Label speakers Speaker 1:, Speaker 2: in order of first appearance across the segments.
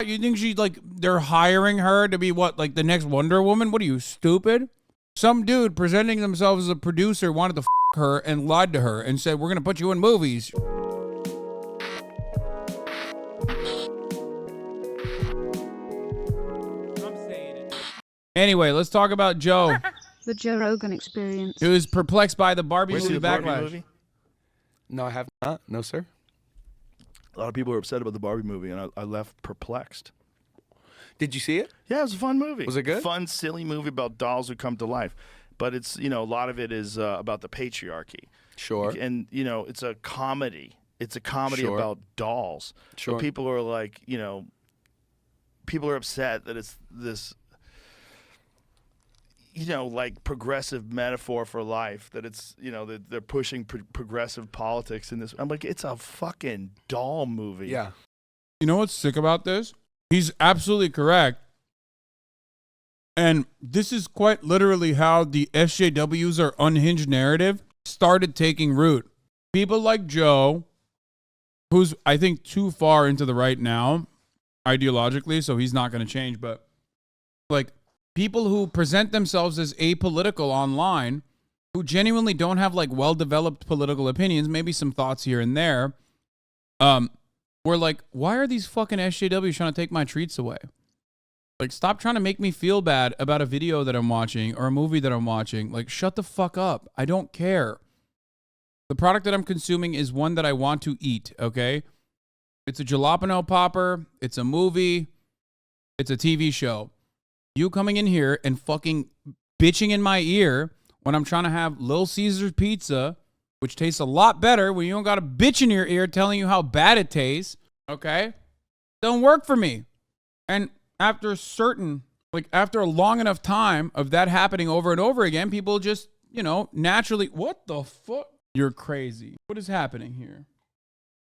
Speaker 1: You think she's like, they're hiring her to be what, like the next Wonder Woman? What are you, stupid? Some dude presenting themselves as a producer wanted to her and lied to her and said, we're going to put you in movies. Anyway, let's talk about Joe.
Speaker 2: The Joe Rogan experience.
Speaker 1: Who is perplexed by the Barbie movie backlash.
Speaker 3: Barbie movie?
Speaker 4: No, I have not. No, sir.
Speaker 3: A lot of people are upset about the Barbie movie, and I left perplexed.
Speaker 4: Did you see it?
Speaker 3: Yeah, it was a fun movie.
Speaker 4: Was it good?
Speaker 3: Fun, silly movie about dolls who come to life. But it's, you know, a lot of it is about the patriarchy.
Speaker 4: Sure.
Speaker 3: And, you know, it's a comedy. It's a comedy
Speaker 4: Sure.
Speaker 3: about dolls.
Speaker 4: Sure.
Speaker 3: So people are like, you know, people are upset that it's this, you know, like progressive metaphor for life, that it's, you know, that they're pushing progressive politics in this. I'm like, it's a fucking doll movie.
Speaker 4: Yeah.
Speaker 1: You know what's sick about this? He's absolutely correct. And this is quite literally how the SJWs or unhinged narrative started taking root. People like Joe, who's, I think, too far into the right now, ideologically, so he's not going to change, but like people who present themselves as apolitical online, who genuinely don't have like well-developed political opinions, maybe some thoughts here and there, we're like, why are these fucking SJWs trying to take my treats away? Like, stop trying to make me feel bad about a video that I'm watching or a movie that I'm watching. Like, shut the fuck up. I don't care. The product that I'm consuming is one that I want to eat, okay? It's a jalapeno popper. It's a movie. It's a TV show. You coming in here and fucking bitching in my ear when I'm trying to have Little Caesar's pizza, which tastes a lot better when you don't got a bitch in your ear telling you how bad it tastes, okay? Don't work for me. And after a long enough time of that happening over and over again, people just, you know, naturally, what the fuck? You're crazy. What is happening here?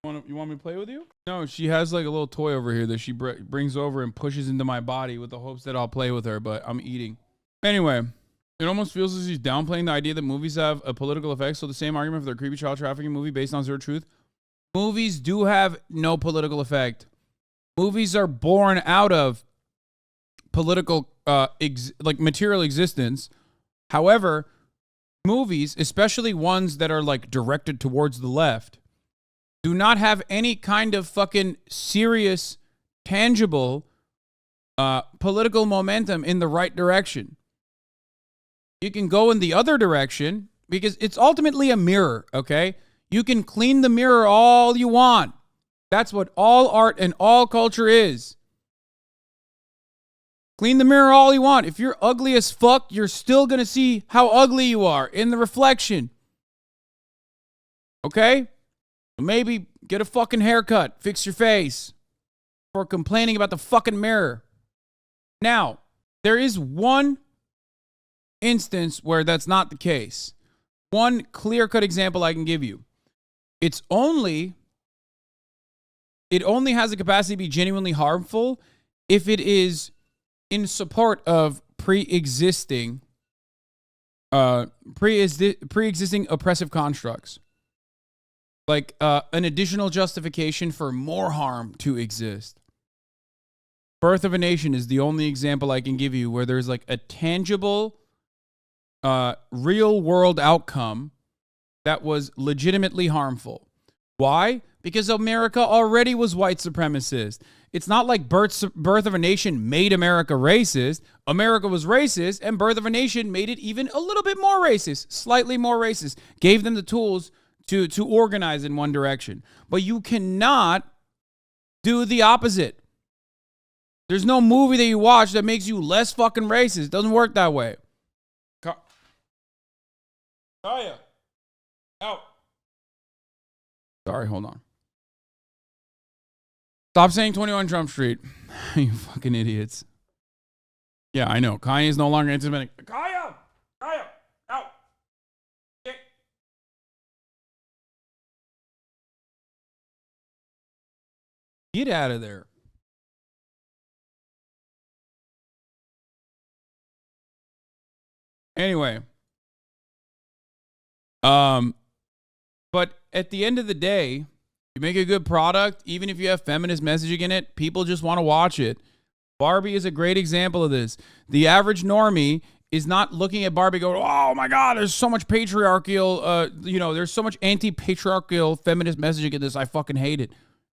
Speaker 1: You want me to play with you? No, she has like a little toy over here that she brings over and pushes into my body with the hopes that I'll play with her, but I'm eating. Anyway, it almost feels as he's downplaying the idea that movies have a political effect. So the same argument for their creepy child trafficking movie based on zero truth. Movies do have no political effect. Movies are born out of political, like material existence. However, movies, especially ones that are like directed towards the left, do not have any kind of fucking serious, tangible, political momentum in the right direction. You can go in the other direction because it's ultimately a mirror, okay? You can clean the mirror all you want. That's what all art and all culture is. Clean the mirror all you want. If you're ugly as fuck, you're still going to see how ugly you are in the reflection. Okay? Maybe get a fucking haircut. Fix your face. For complaining about the fucking mirror. Now, there is one instance where that's not the case. One clear-cut example I can give you. It only has a capacity to be genuinely harmful if it is in support of pre-existing oppressive constructs. Like an additional justification for more harm to exist. Birth of a Nation is the only example I can give you where there's like a tangible, real world outcome that was legitimately harmful. Why? Because America already was white supremacist. It's not like Birth of a Nation made America racist. America was racist, and Birth of a Nation made it even a little bit more racist, slightly more racist, gave them the tools to organize in one direction. But you cannot do the opposite. There's no movie that you watch that makes you less fucking racist. It doesn't work that way. Kaya, out. Sorry, hold on. Stop saying 21 Trump Street. You fucking idiots. Yeah, I know. Kanye is no longer anti-Semitic. Kaya! Kaya! Out! Okay. Get out of there. Anyway. But at the end of the day, You make a good product, even if you have feminist messaging in it, people just want to watch it. Barbie is a great example of this. The average normie is not looking at Barbie going, oh my God, there's so much patriarchal, there's so much anti-patriarchal feminist messaging in this. I fucking hate it.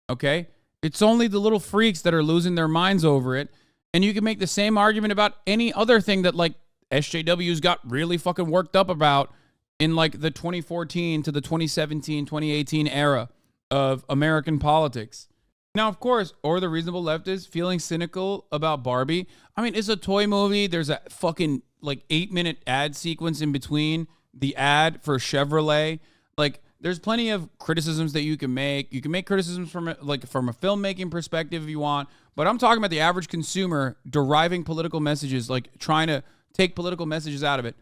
Speaker 1: Okay? It's only the little freaks that are losing their minds over it. And you can make the same argument about any other thing that like SJWs got really fucking worked up about in like the 2014 to the 2017, 2018 era of American politics. Now, of course, or the reasonable left is feeling cynical about Barbie. I mean, it's a toy movie. There's a fucking like 8-minute ad sequence in between the ad for Chevrolet. Like, there's plenty of criticisms that you can make. You can make criticisms from a filmmaking perspective if you want. But I'm talking about the average consumer deriving political messages, like trying to take political messages out of it.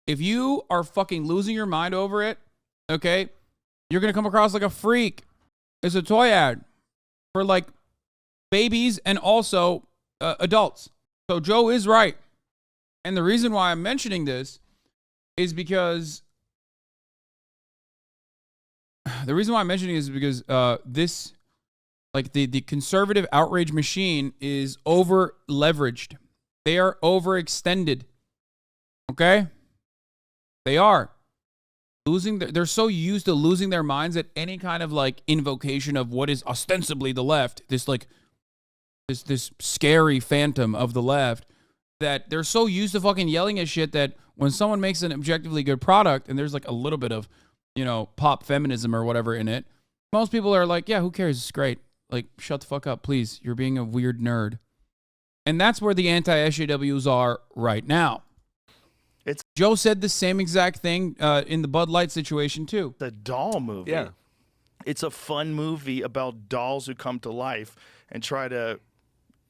Speaker 1: If you are fucking losing your mind over it, okay, you're going to come across like a freak. It's a toy ad for like babies and also adults. So Joe is right. And the reason why I'm mentioning this is because this, like the conservative outrage machine is over leveraged. They are overextended. Okay? They are. They're so used to losing their minds at any kind of like invocation of what is ostensibly the left, this scary phantom of the left, that they're so used to fucking yelling at shit that when someone makes an objectively good product and there's like a little bit of, pop feminism or whatever in it, most people are like, yeah, who cares? It's great. Like, shut the fuck up, please. You're being a weird nerd. And that's where the anti-SJWs are right now. Joe said the same exact thing in the Bud Light situation, too.
Speaker 3: The doll movie.
Speaker 4: Yeah.
Speaker 3: It's a fun movie about dolls who come to life and try to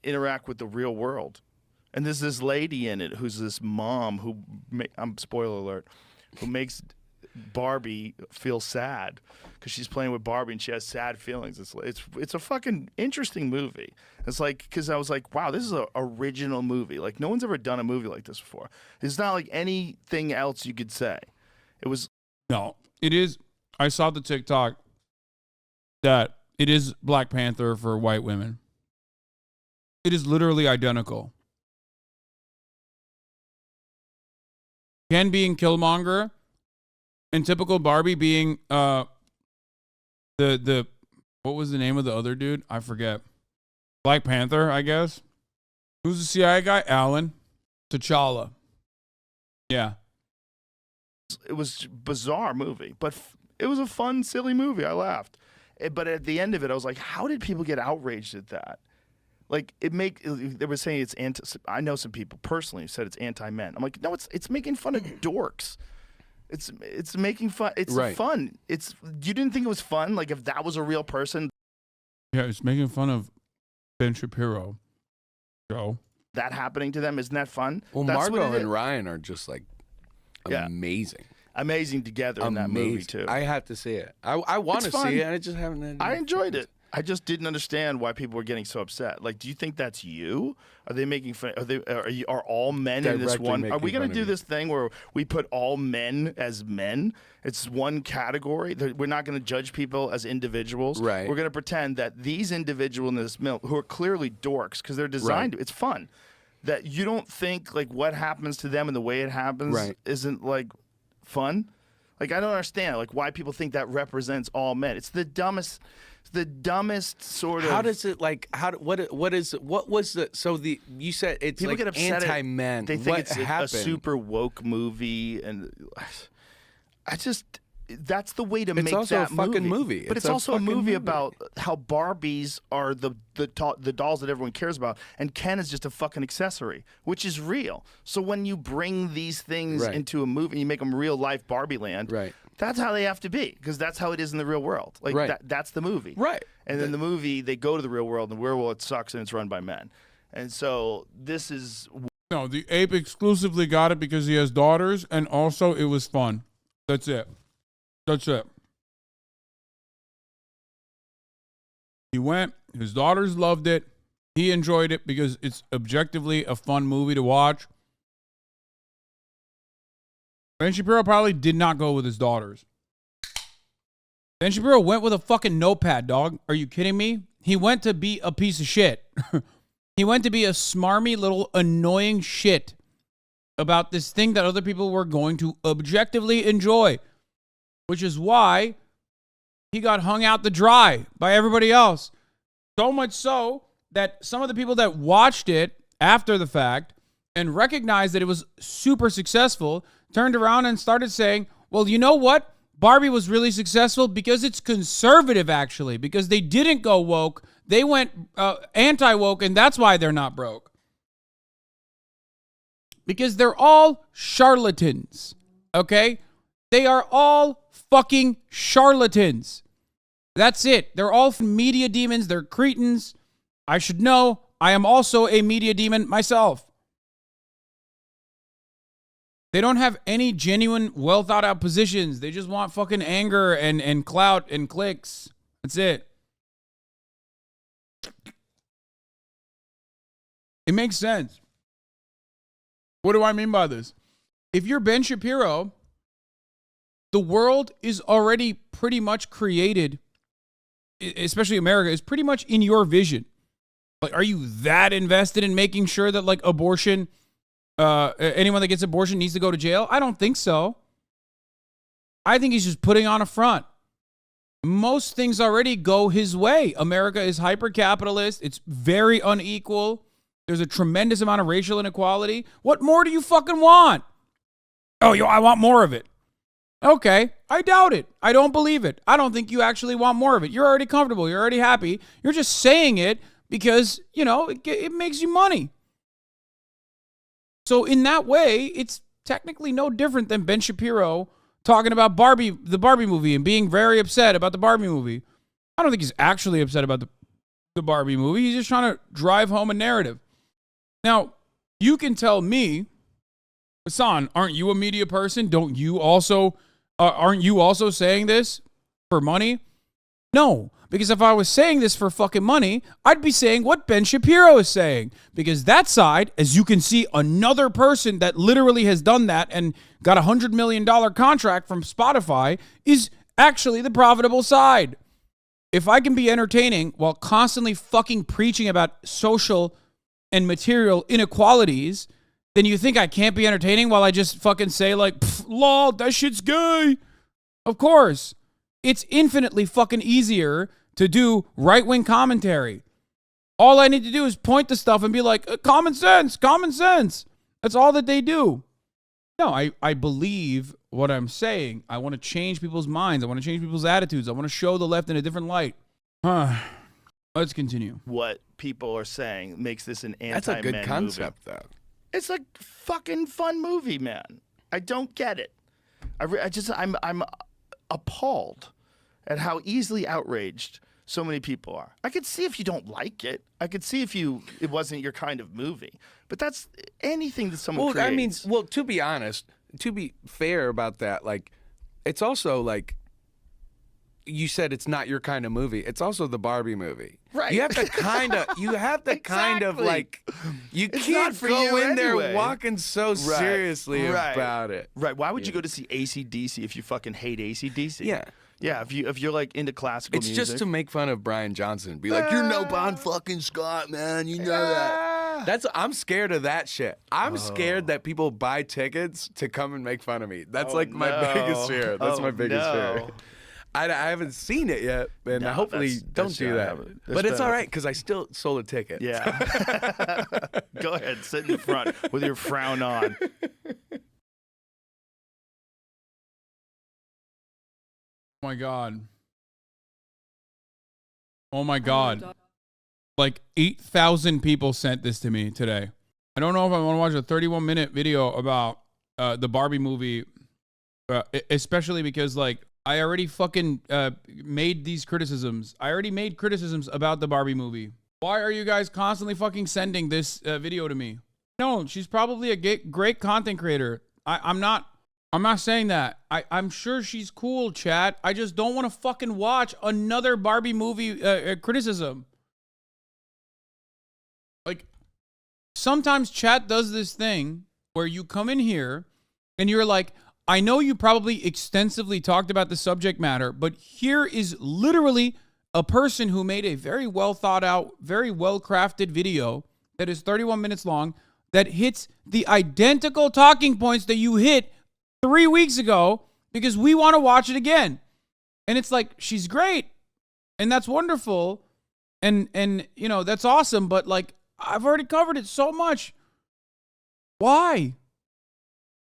Speaker 3: interact with the real world. And there's this lady in it who's this mom who, spoiler alert, who makes Barbie feel sad because she's playing with Barbie and she has sad feelings. It's a fucking interesting movie. It's like, because I was like, wow, this is an original movie. Like, no one's ever done a movie like this before. It's not like anything else you could say.
Speaker 1: No, it is. I saw the TikTok that it is Black Panther for white women. It is literally identical. Ken being Killmonger and typical Barbie being the what was the name of the other dude? I forget. Black Panther, I guess. Who's the CIA guy? Alan. T'Challa. Yeah.
Speaker 3: It was a bizarre movie, but it was a fun, silly movie. I laughed. But at the end of it, I was like, how did people get outraged at that? Like, they were saying it's I know some people personally who said it's anti-men. I'm like, no, it's making fun of dorks. It's making fun. It's
Speaker 4: right.
Speaker 3: Fun. You didn't think it was fun? Like, if that was a real person.
Speaker 1: Yeah, it's making fun of Ben Shapiro. Joe.
Speaker 3: That happening to them, isn't that fun?
Speaker 4: Well,
Speaker 3: That's
Speaker 4: Margot and Ryan are just like amazing.
Speaker 3: Amazing together in that movie too.
Speaker 4: I have to see it. I want to see it, and I just haven't.
Speaker 3: I enjoyed it. I just didn't understand why people were getting so upset. Like, do you think that's you? Are they making fun? Are all men in this one? Are we going to do this thing where we put all men as men? It's one category. We're not going to judge people as individuals.
Speaker 4: Right.
Speaker 3: We're going to pretend that these individuals in this mill, who are clearly dorks because they're designed, it's fun. That you don't think like what happens to them and the way it happens isn't like fun. Like, I don't understand like why people think that represents all men. It's the dumbest sort of.
Speaker 4: How does it like? What was the? So you said it's
Speaker 3: people
Speaker 4: like
Speaker 3: get upset
Speaker 4: anti-men.
Speaker 3: They think it's
Speaker 4: happened?
Speaker 3: a super woke movie, and that's the way to make that movie.
Speaker 4: It's also a fucking movie.
Speaker 3: But it's also a movie about how Barbies are the dolls that everyone cares about, and Ken is just a fucking accessory, which is real. So when you bring these things into a movie and you make them real life Barbie land, that's how they have to be, because that's how it is in the real world. Like that's the movie.
Speaker 4: Right.
Speaker 3: And then the movie, they go to the real world, and the real world sucks, and it's run by men. And so this is.
Speaker 1: No, the ape exclusively got it because he has daughters, and also it was fun. That's it. That's it. He went. His daughters loved it. He enjoyed it because it's objectively a fun movie to watch. Ben Shapiro probably did not go with his daughters. Ben Shapiro went with a fucking notepad, dog. Are you kidding me? He went to be a piece of shit. He went to be a smarmy little annoying shit about this thing that other people were going to objectively enjoy, which is why he got hung out to dry by everybody else. So much so that some of the people that watched it after the fact and recognized that it was super successful turned around and started saying, well, you know what? Barbie was really successful because it's conservative, actually, because they didn't go woke. They went anti-woke, and that's why they're not broke. Because they're all charlatans, okay? They are all fucking charlatans. That's it. They're all media demons. They're cretins. I should know. I am also a media demon myself. They don't have any genuine, well thought out positions. They just want fucking anger and clout and clicks. That's it. It makes sense. What do I mean by this? If you're Ben Shapiro, the world is already pretty much created, especially America, is pretty much in your vision. Like, are you that invested in making sure that, like, abortion, anyone that gets abortion needs to go to jail? I don't think so. I think he's just putting on a front. Most things already go his way. America is hyper-capitalist. It's very unequal. There's a tremendous amount of racial inequality. What more do you fucking want? Oh, I want more of it. Okay, I doubt it. I don't believe it. I don't think you actually want more of it. You're already comfortable. You're already happy. You're just saying it because, it makes you money. So in that way, it's technically no different than Ben Shapiro talking about the Barbie movie and being very upset about the Barbie movie. I don't think he's actually upset about the Barbie movie. He's just trying to drive home a narrative. Now, you can tell me, Hasan, aren't you a media person? Aren't you also saying this for money? No, because if I was saying this for fucking money, I'd be saying what Ben Shapiro is saying. Because that side, as you can see, another person that literally has done that and got a $100 million contract from Spotify is actually the profitable side. If I can be entertaining while constantly fucking preaching about social and material inequalities, then you think I can't be entertaining while I just fucking say, like, lol, that shit's gay. Of course. It's infinitely fucking easier to do right-wing commentary. All I need to do is point to stuff and be like, common sense, common sense. That's all that they do. No, I believe what I'm saying. I want to change people's minds. I want to change people's attitudes. I want to show the left in a different light. Let's continue.
Speaker 3: What people are saying makes this an anti-men movie.
Speaker 4: That's a good concept, though.
Speaker 3: It's a fucking fun movie, man. I don't get it. I'm appalled at how easily outraged so many people are. I could see if you don't like it. I could see if it wasn't your kind of movie. But that's anything that someone creates.
Speaker 4: To be honest, to be fair about that, like, it's also like, you said it's not your kind of movie. It's also the Barbie movie.
Speaker 3: Right.
Speaker 4: You have to kind of,
Speaker 3: Exactly.
Speaker 4: like, you
Speaker 3: It's
Speaker 4: can't
Speaker 3: not for
Speaker 4: go
Speaker 3: you
Speaker 4: in there
Speaker 3: anyway.
Speaker 4: walking so seriously about it.
Speaker 3: Right. Why would you go to see AC/DC if you fucking hate AC/DC?
Speaker 4: Yeah.
Speaker 3: Yeah, if you're like into classical
Speaker 4: It's
Speaker 3: music.
Speaker 4: just to make fun of Brian Johnson. Be like, you're no Bon fucking Scott, man. You know that. I'm scared of that shit. I'm scared that people buy tickets to come and make fun of me. That's my biggest fear. That's my biggest fear. I haven't seen it yet, and hopefully don't do that. But it's all right because I still sold a ticket.
Speaker 3: Yeah. Go ahead, sit in the front with your frown on.
Speaker 1: Oh my God. Oh my God. Like 8,000 people sent this to me today. I don't know if I want to watch a 31-minute video about the Barbie movie, especially because, like, I already fucking made these criticisms. I already made criticisms about the Barbie movie. Why are you guys constantly fucking sending this video to me? No, she's probably a great content creator. I'm not saying that. I'm sure she's cool, chat. I just don't want to fucking watch another Barbie movie criticism. Like, sometimes chat does this thing where you come in here and you're like, I know you probably extensively talked about the subject matter, but here is literally a person who made a very well thought out, very well crafted video that is 31 minutes long that hits the identical talking points that you hit 3 weeks ago because we want to watch it again. And it's like, she's great. And that's wonderful. And you know, that's awesome. But like, I've already covered it so much. Why?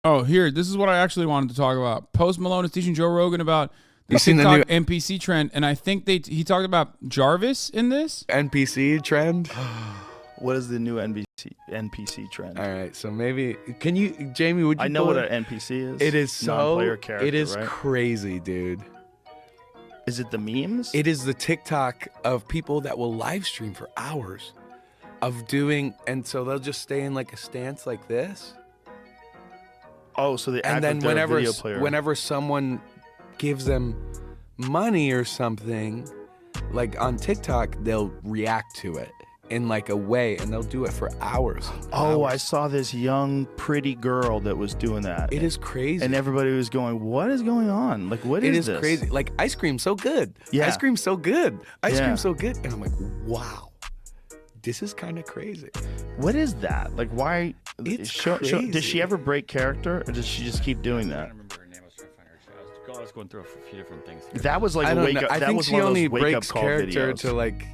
Speaker 1: Oh, here, this is what I actually wanted to talk about. Post Malone is teaching Joe Rogan about the TikTok NPC trend. And I think he talked about Jarvis in this.
Speaker 4: NPC trend?
Speaker 3: What is the new NPC trend?
Speaker 4: All right, so maybe can you, Jamie? Would you?
Speaker 3: I know what an NPC is.
Speaker 4: It is so.
Speaker 3: Non-player character.
Speaker 4: It is
Speaker 3: right?
Speaker 4: crazy, dude.
Speaker 3: Is it the memes?
Speaker 4: It is the TikTok of people that will live stream for hours, of doing, and so they'll just stay in like a stance like this.
Speaker 3: Oh, so they
Speaker 4: and
Speaker 3: act
Speaker 4: then
Speaker 3: like video player.
Speaker 4: whenever someone gives them money or something, like on TikTok, they'll react to it in like a way, and they'll do it for hours.
Speaker 3: Oh, I saw this young, pretty girl that was doing that.
Speaker 4: It is crazy.
Speaker 3: And everybody was going, what is going on? Like, what is this?
Speaker 4: It is crazy. Like, ice cream's so good.
Speaker 3: Yeah.
Speaker 4: Ice cream's so good. Ice cream's so good. And I'm like, wow, this is kind of crazy.
Speaker 3: What is that? Like, why?
Speaker 4: It's crazy.
Speaker 3: Does she ever break character, or does she just keep doing that?
Speaker 5: I don't remember her name. I was trying to find her. I was going through a few different things here.
Speaker 3: That was like
Speaker 4: I
Speaker 3: a
Speaker 4: don't
Speaker 3: wake
Speaker 4: know.
Speaker 3: up.
Speaker 4: I
Speaker 3: That
Speaker 4: think
Speaker 3: was
Speaker 4: she
Speaker 3: one of
Speaker 4: only
Speaker 3: those wake up
Speaker 4: breaks
Speaker 3: call
Speaker 4: character
Speaker 3: videos.
Speaker 4: to like.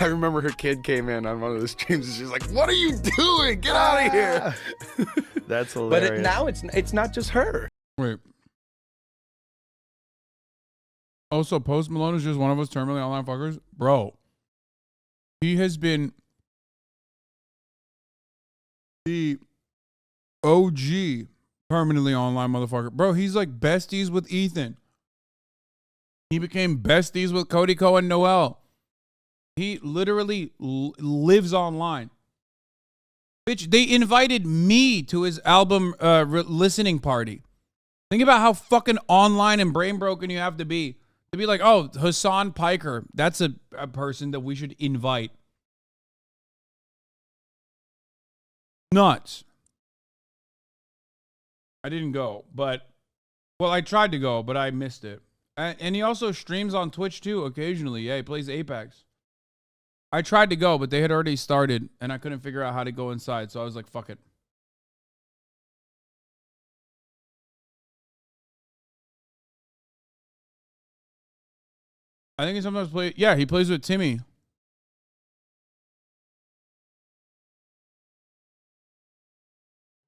Speaker 4: I remember her kid came in on one of the streams and she's like, "What are you doing? Get out of here!"
Speaker 3: That's hilarious.
Speaker 4: But now it's not just her.
Speaker 1: Wait. Also, Post Malone is just one of us terminally online fuckers? Bro, he has been the OG permanently online motherfucker. Bro, he's like besties with Ethan. He became besties with Cody Ko and Noel. He literally lives online. Bitch, they invited me to his album listening party. Think about how fucking online and brain broken you have to be like, oh, Hasan Piker, that's a person that we should invite. Nuts. I didn't go, but, well, I tried to go, but I missed it. And he also streams on Twitch too, occasionally. Yeah, he plays Apex. I tried to go, but they had already started, and I couldn't figure out how to go inside, so I was like, fuck it. I think he sometimes plays, yeah, he plays with Timmy.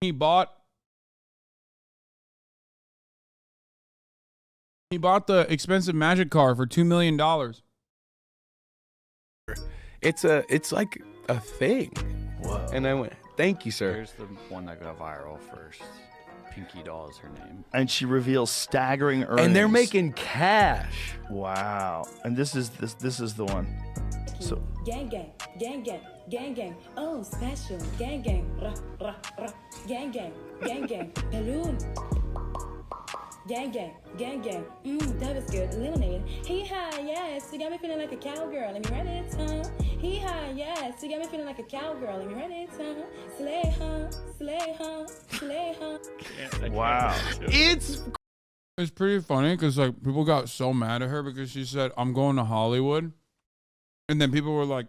Speaker 1: He bought the expensive Magic car for $2 million.
Speaker 4: It's like a thing.
Speaker 3: Whoa.
Speaker 4: And I went, "Thank you, sir."
Speaker 5: Here's the one that got viral first. Pinky Doll is her name.
Speaker 3: And she reveals staggering earnings.
Speaker 4: And they're making cash.
Speaker 3: Wow. And this is the one. So
Speaker 6: Gang gang, gang gang, gang gang, oh special, gang gang, rah rah rah, gang gang, balloon, gang gang, that was good, lemonade. Hee ha, yes, you got me feeling like a cowgirl. Let me run it, Hee ha, yes, you got me feeling like a cowgirl. Let me run it, slay, slay, slay,
Speaker 3: wow.
Speaker 4: It's
Speaker 1: pretty funny because like people got so mad at her because she said, "I'm going to Hollywood." And then people were like,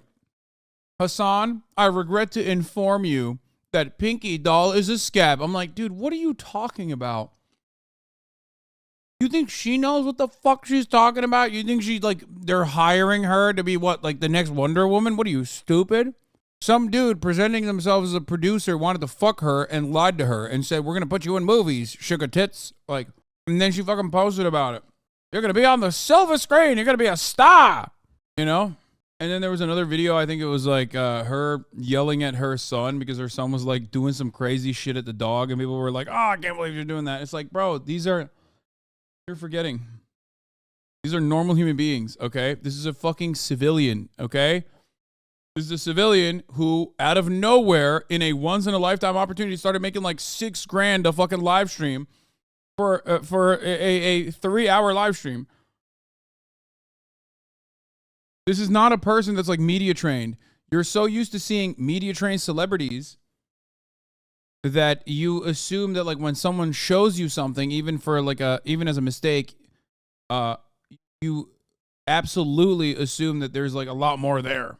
Speaker 1: "Hasan, I regret to inform you that Pinky Doll is a scab." I'm like, dude, what are you talking about? You think she knows what the fuck she's talking about? You think she's like, they're hiring her to be what, like the next Wonder Woman? What are you, stupid? Some dude presenting themselves as a producer wanted to fuck her and lied to her and said, "We're going to put you in movies, sugar tits." Like, and then she fucking posted about it. "You're going to be on the silver screen. You're going to be a star." You know? And then there was another video, I think it was like her yelling at her son because her son was like doing some crazy shit at the dog. And people were like, "Oh, I can't believe you're doing that." It's like, bro, you're forgetting. These are normal human beings, okay? This is a fucking civilian, okay? This is a civilian who, out of nowhere, in a once-in-a-lifetime opportunity, started making like $6,000 a fucking live stream for a 3-hour live stream. This is not a person that's like media trained. You're so used to seeing media trained celebrities that you assume that like when someone shows you something, even for like even as a mistake, you absolutely assume that there's like a lot more there.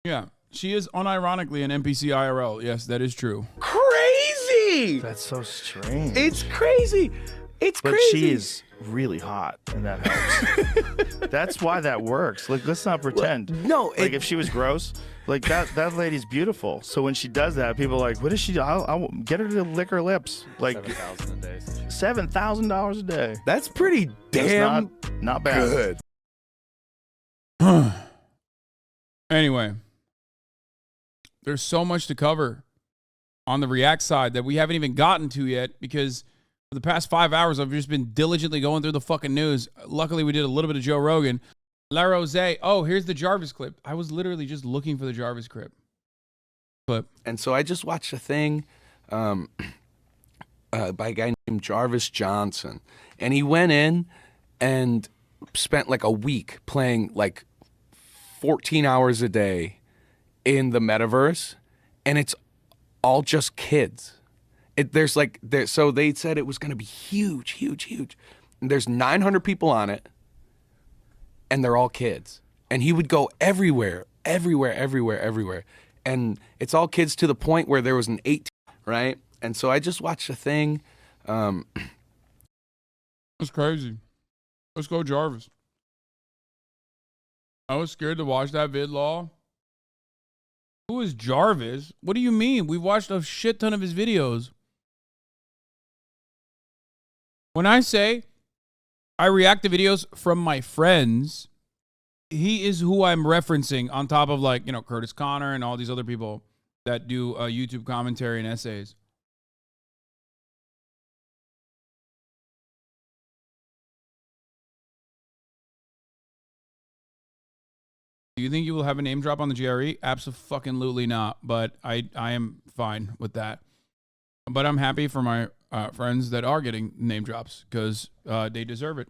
Speaker 1: Yeah, she is unironically an NPC IRL. Yes, that is true.
Speaker 4: Crazy.
Speaker 3: That's so strange.
Speaker 4: It's crazy. It's
Speaker 3: but
Speaker 4: crazy.
Speaker 3: she is really hot, and that helps. That's why that works. Like, let's not pretend.
Speaker 4: Well, no,
Speaker 3: like if she was gross, like that lady's beautiful. So when she does that, people are like, what is she? I'll get her to lick her lips. Like
Speaker 5: $7,000 a day.
Speaker 3: $7,000 a day.
Speaker 4: That's pretty damn
Speaker 3: not bad.
Speaker 1: Good. Anyway, there's so much to cover on the React side that we haven't even gotten to yet because for the past 5 hours, I've just been diligently going through the fucking news. Luckily, we did a little bit of Joe Rogan. La Rose. Oh, here's the Jarvis clip. I was literally just looking for the Jarvis clip.
Speaker 4: And so I just watched a thing by a guy named Jarvis Johnson. And he went in and spent like a week playing like 14 hours a day in the metaverse. And it's all just kids. So they said it was going to be huge, huge, huge. And there's 900 people on it, and they're all kids. And he would go everywhere. And it's all kids to the point where there was an 18, right? And so I just watched a thing.
Speaker 1: That's crazy. Let's go, Jarvis. I was scared to watch that vid, Law. Who is Jarvis? What do you mean? We watched a shit ton of his videos. When I say I react to videos from my friends, he is who I'm referencing on top of like, Curtis Connor and all these other people that do YouTube commentary and essays. Do you think you will have a name drop on the GRE? Absolutely not, but I am fine with that. But I'm happy for my friends that are getting name drops because they deserve it.